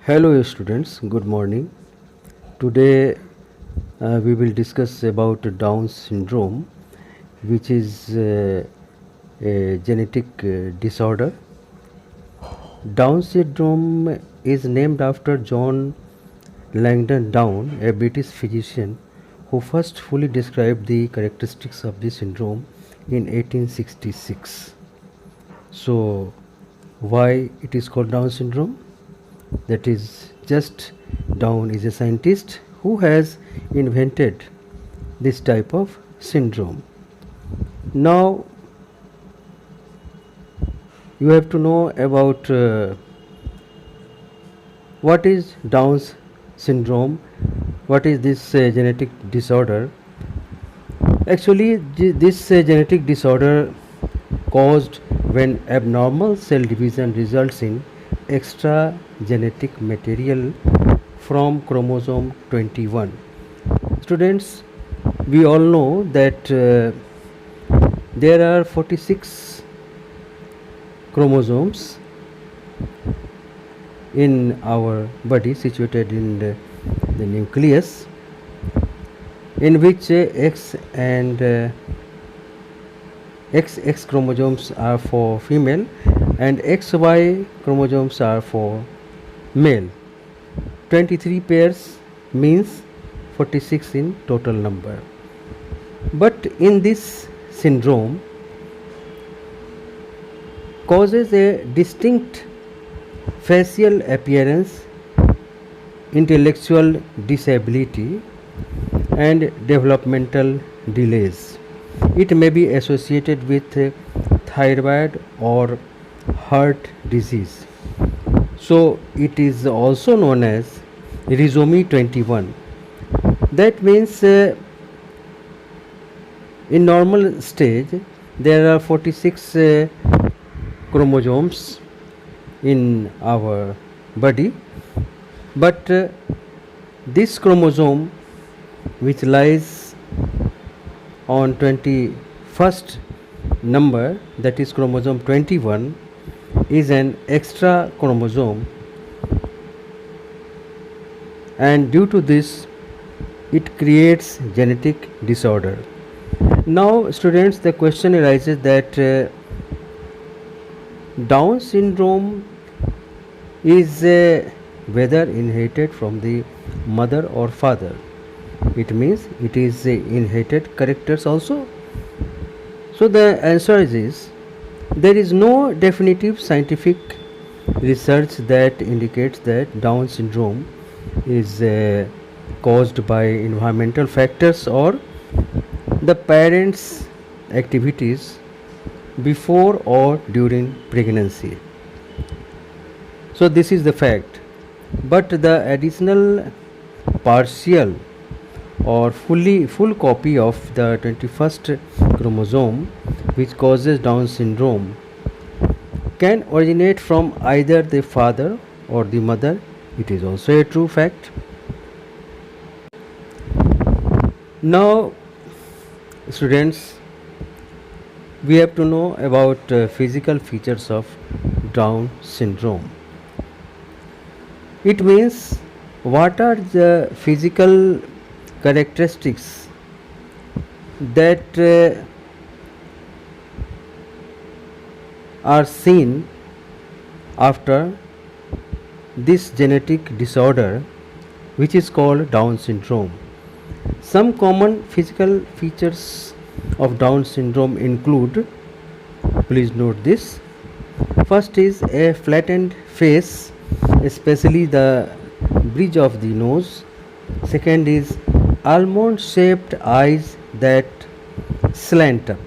Hello students, good morning. Today we will discuss about Down syndrome, which is a genetic disorder. Down syndrome is named after John Langdon Down, a British physician who first fully described the characteristics of the syndrome in 1866. So, why it is called Down syndrome? That is, just Down is a scientist who has invented this type of syndrome. Now you have to know about what is Down's syndrome, what is this genetic disorder. Actually, this genetic disorder caused when abnormal cell division results in extra genetic material from chromosome 21. Students, we all know that there are 46 chromosomes in our body situated in the nucleus, in which X and XX chromosomes are for female and XY chromosomes are for male. 23 pairs means 46 in total number. But in this syndrome causes a distinct facial appearance, intellectual disability and developmental delays. It may be associated with thyroid or heart disease. So it is also known as trisomy 21. That means in normal stage there are 46 chromosomes in our body, but this chromosome which lies on 21st number, that is chromosome 21, is an extra chromosome, and due to this it creates genetic disorder. Now students, the question arises that Down syndrome is whether inherited from the mother or father. It means it is inherited characters also. So the answer is there is no definitive scientific research that indicates that Down syndrome is caused by environmental factors or the parents' activities before or during pregnancy. So this is the fact. But the additional partial or full copy of the 21st chromosome which causes Down syndrome can originate from either the father or the mother. It is also a true fact. Now students, we have to know about physical features of Down syndrome. It means what are the physical characteristics that are seen after this genetic disorder which is called Down syndrome. Some common physical features of Down syndrome include, please note this, first is a flattened face, especially the bridge of the nose. Second is almond shaped eyes that slant up.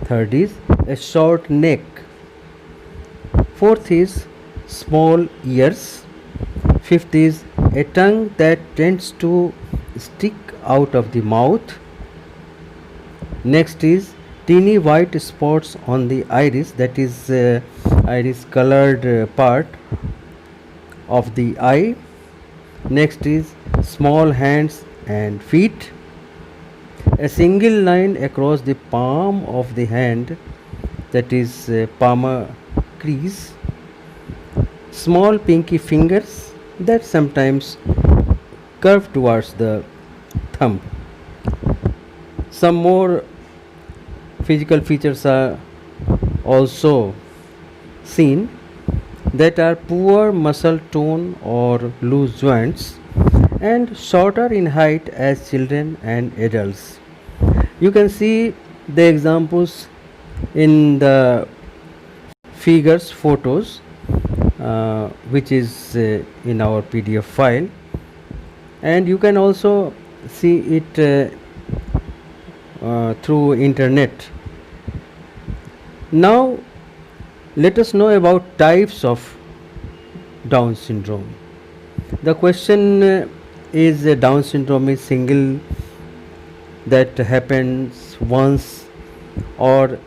Third is a short neck. Fourth is small ears. Fifth is a tongue that tends to stick out of the mouth. Next is teeny white spots on the iris, that is iris colored part of the eye. Next is small hands and feet. A single line across the palm of the hand, that is palmar crease. small pinky fingers that sometimes curve towards the thumb. Some more physical features are also seen, that are poor muscle tone or loose joints and shorter in height as children and adults. You can see the examples in the figures photos, which is in our PDF file, and you can also see it through internet. Now let us know about types of Down syndrome. The question is Down syndrome is single, that happens once, or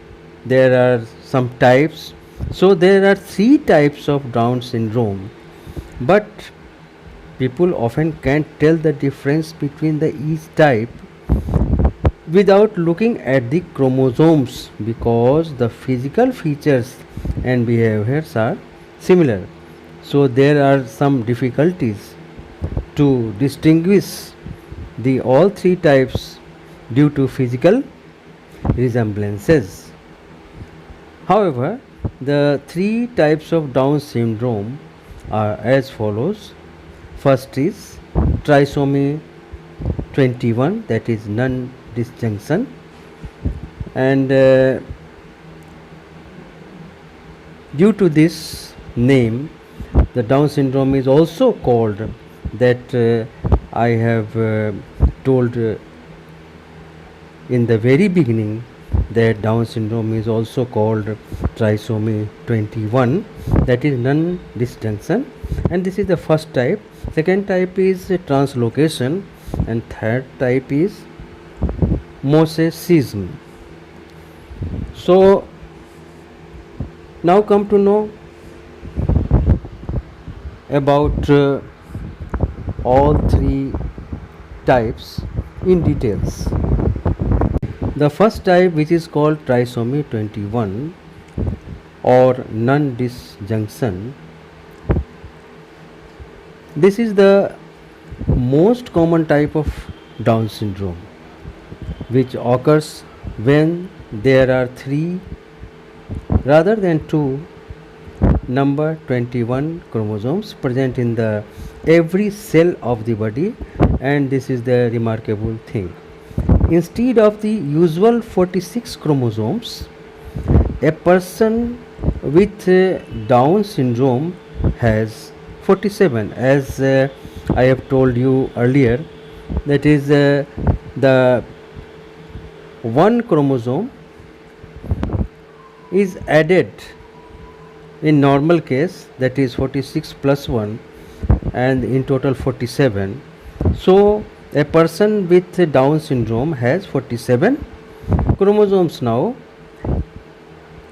there are some types. So there are 3 types of Down syndrome, but people often can't tell the difference between the each type without looking at the chromosomes, because the physical features and behaviors are similar. So there are some difficulties to distinguish the all 3 types due to physical resemblances. However, the 3 types of Down syndrome are as follows. First is trisomy 21, that is non-disjunction, and due to this name the Down syndrome is also called, that I have told in the very beginning, that Down syndrome is also called trisomy 21, that is non-disjunction, and this is the first type. Second type is translocation, and third type is mosaicism. So now come to know about all 3 types in details. The first type, which is called trisomy 21 or non-disjunction, this is the most common type of Down syndrome, which occurs when there are 3 rather than 2 number 21 chromosomes present in the every cell of the body, and this is the remarkable thing. Instead of the usual 46 chromosomes, a person with Down syndrome has 47, as I have told you earlier. That is the one chromosome is added in normal case, that is 46 plus 1, and in total 47. So a person with Down syndrome has 47 chromosomes. Now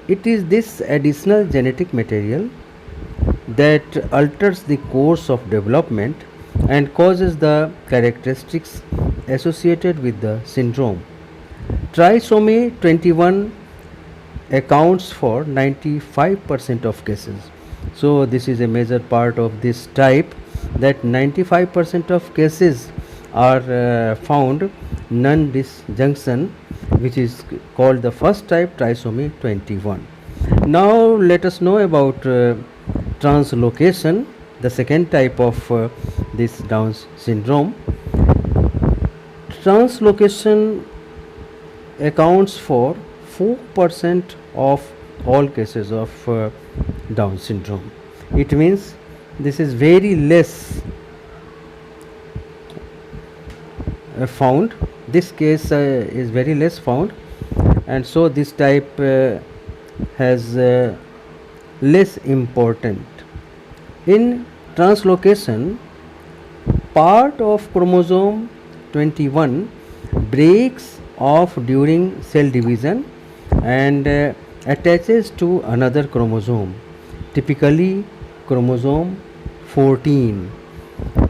it is this additional genetic material that alters the course of development and causes the characteristics associated with the syndrome. Trisomy 21 accounts for 95% of cases. So this is a major part of this type, that 95% of cases are found non-disjunction, which is called the first type, trisomy 21. Now let us know about translocation, the second type of this Down syndrome. Translocation accounts for 4% of all cases of Down syndrome. It means this is very less found. This case is very less found, and so this type has less important. In translocation, part of chromosome 21 breaks off during cell division and attaches to another chromosome, typically chromosome 14.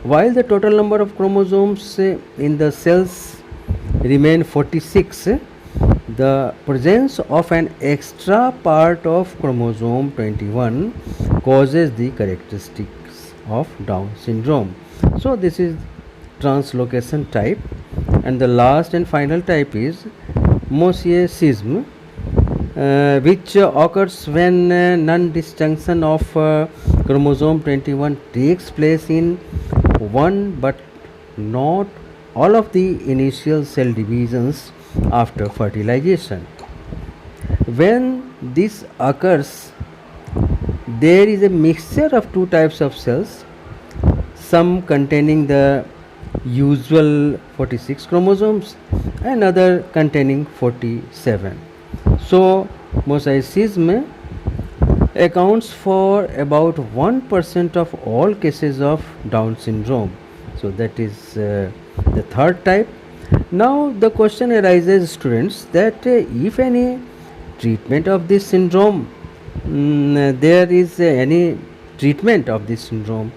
While the total number of chromosomes in the cells remain 46, The presence of an extra part of chromosome 21 causes the characteristics of Down syndrome. So this is translocation type, and the last and final type is mosaicism, which occurs when non-disjunction of chromosome 21 takes place in one but not all of the initial cell divisions after fertilization. When this occurs, there is a mixture of two types of cells, some containing the usual 46 chromosomes and other containing 47. So mosaicism accounts for about 1% of all cases of Down syndrome. So that is the third type. Now the question arises, students, that if any treatment of this syndrome, there is any treatment of this syndrome.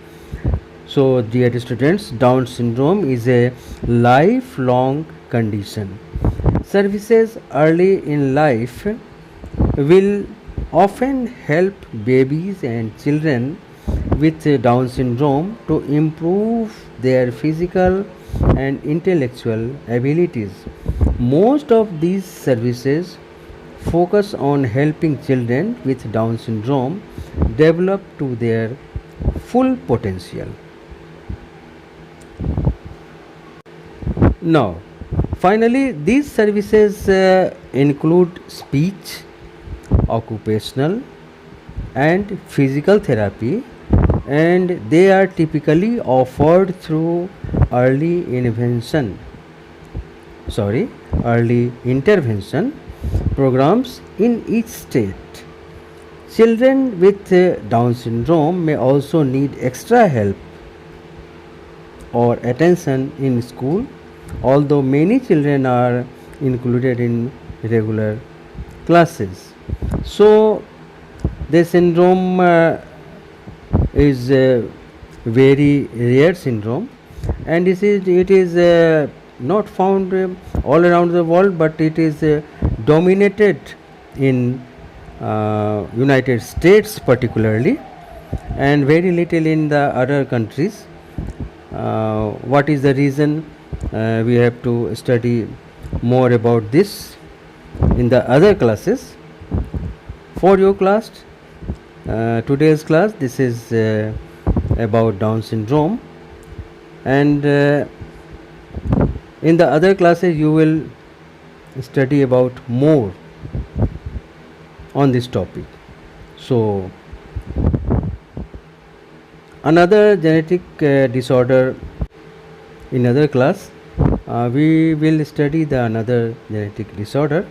So dear students, Down syndrome is a lifelong condition. Services early in life will often help babies and children with Down syndrome to improve their physical and intellectual abilities. Most of these services focus on helping children with Down syndrome develop to their full potential. Now, finally, these services include speech, occupational, and physical therapy, and they are typically offered through early intervention programs in each state. Children with Down syndrome may also need extra help or attention in school, although many children are included in regular classes. So the syndrome is a very rare syndrome, and it is not found all around the world, but it is dominated in United States particularly, and very little in the other countries. What is the reason? We have to study more about this in the other classes. For your class, today's class, this is about Down syndrome, and in the other classes you will study about more on this topic. So another genetic disorder in other class, we will study the another genetic disorder.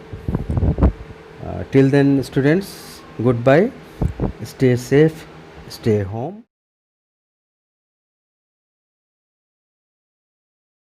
Till then, students, goodbye. Stay safe, stay home.